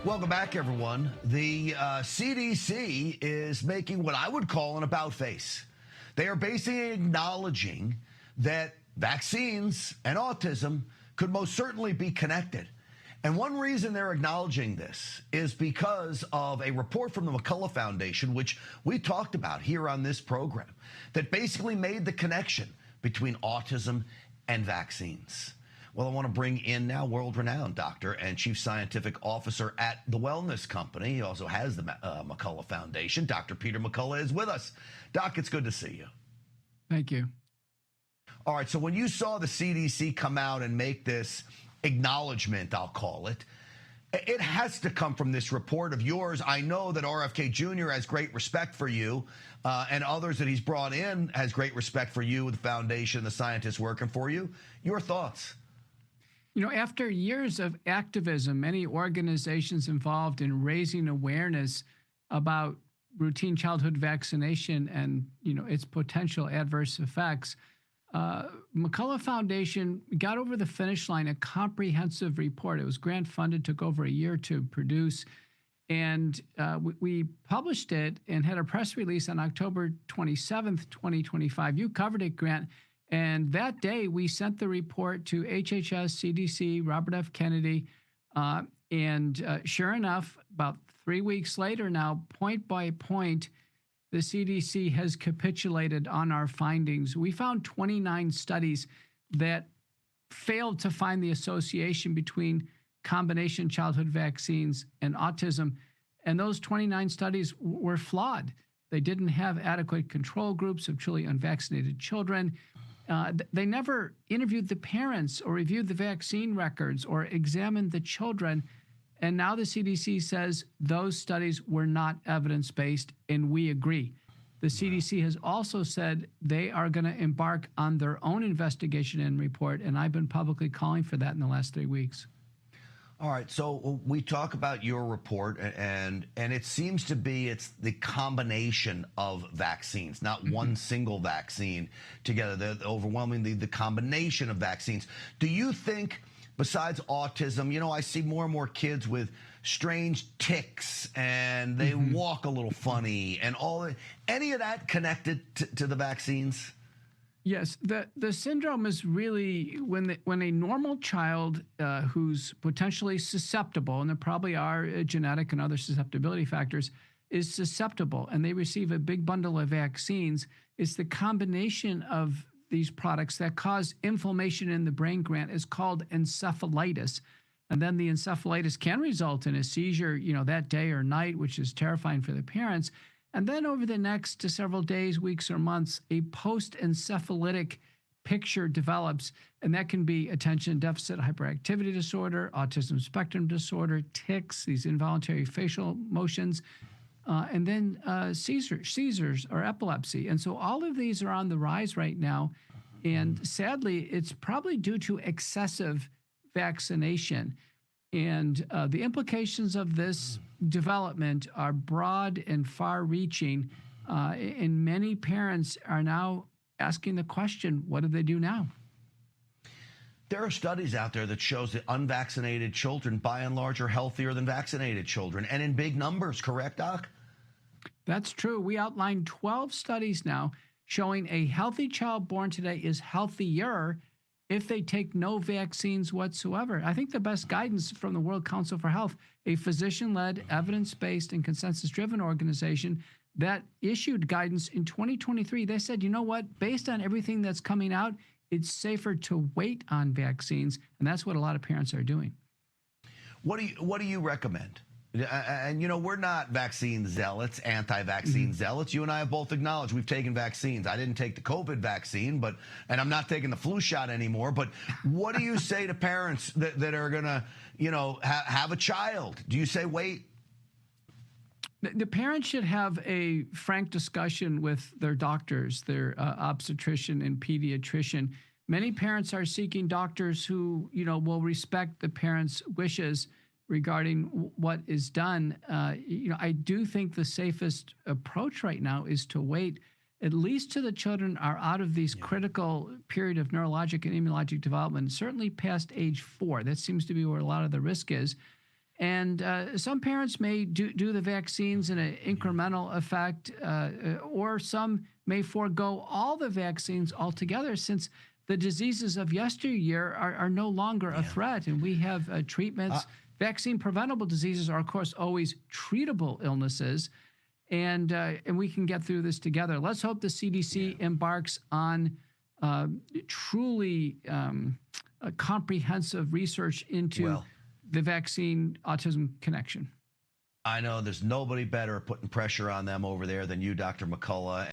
Welcome back, everyone. The CDC is making what I would call an about-face. They are basically acknowledging that vaccines and autism could most certainly be connected. And one reason they're acknowledging this is because of a report from the McCullough Foundation, which we talked about here on this program, that basically made the connection between autism and vaccines. Well, I want to bring in now world-renowned doctor and chief scientific officer at the Wellness Company. He also has the McCullough Foundation. Dr. Peter McCullough is with us. Doc, it's good to see you. Thank you. All right, so when you saw the CDC come out and make this acknowledgement, I'll call it, it has to come from this report of yours. I know that RFK Jr. has great respect for you, and others that he's brought in has great respect for you, the foundation, the scientists working for you. Your thoughts? You know, after years of activism, many organizations involved in raising awareness about routine childhood vaccination and, its potential adverse effects, McCullough Foundation got over the finish line a comprehensive report. It was grant funded, took over a year to produce, and we published it and had a press release on October 27th, 2025. You covered it, Grant. And that day, we sent the report to HHS, CDC, Robert F. Kennedy, and sure enough, about 3 weeks later now, point by point, the CDC has capitulated on our findings. We found 29 studies that failed to find the association between combination childhood vaccines and autism, and those 29 studies were flawed. They didn't have adequate control groups of truly unvaccinated children. They never interviewed the parents or reviewed the vaccine records or examined the children. And now the CDC says those studies were not evidence-based, and we agree. The CDC has also said they are going to embark on their own investigation and report, and I've been publicly calling for that in the last 3 weeks. All right, so we talk about your report, and it seems to be it's the combination of vaccines, not one single vaccine together. Overwhelmingly, the combination of vaccines. Do you think, besides autism, I see more and more kids with strange tics, and they walk a little funny, and any of that connected to the vaccines? Yes, the syndrome is really when a normal child who's potentially susceptible, and there probably are genetic and other susceptibility factors, is susceptible, and they receive a big bundle of vaccines. It's the combination of these products that cause inflammation in the brain, Grant, is called encephalitis. And then the encephalitis can result in a seizure, that day or night, which is terrifying for the parents. And then over the next several days, weeks, or months, a post-encephalitic picture develops, and that can be attention deficit hyperactivity disorder, autism spectrum disorder, tics, these involuntary facial motions, and then seizures or epilepsy. And so all of these are on the rise right now. And sadly, it's probably due to excessive vaccination. And the implications of this development are broad and far-reaching, and many parents are now asking the question, what do they do now? There are studies out there that shows that unvaccinated children, by and large, are healthier than vaccinated children, and in big numbers, correct, Doc? That's true. We outlined 12 studies now showing a healthy child born today is healthier if they take no vaccines whatsoever. I think the best guidance from the World Council for Health, a physician-led, evidence-based, and consensus-driven organization that issued guidance in 2023, they said, you know what, based on everything that's coming out, it's safer to wait on vaccines, and that's what a lot of parents are doing. What do you recommend? And, we're not vaccine zealots, anti-vaccine zealots. You and I have both acknowledged we've taken vaccines. I didn't take the COVID vaccine, and I'm not taking the flu shot anymore. But what do you say to parents that are going to, have a child? Do you say wait? The parents should have a frank discussion with their doctors, their obstetrician and pediatrician. Many parents are seeking doctors who, will respect the parents' wishes regarding what is done. I do think the safest approach right now is to wait at least till the children are out of these critical period of neurologic and immunologic development, certainly past age 4. That seems to be where a lot of the risk is. And some parents may do the vaccines in an incremental effect, or some may forego all the vaccines altogether, since the diseases of yesteryear are no longer a threat. And we have treatments. Vaccine preventable diseases are, of course, always treatable illnesses. And we can get through this together. Let's hope the CDC embarks on truly comprehensive research into the vaccine autism connection. I know there's nobody better at putting pressure on them over there than you, Dr. McCullough.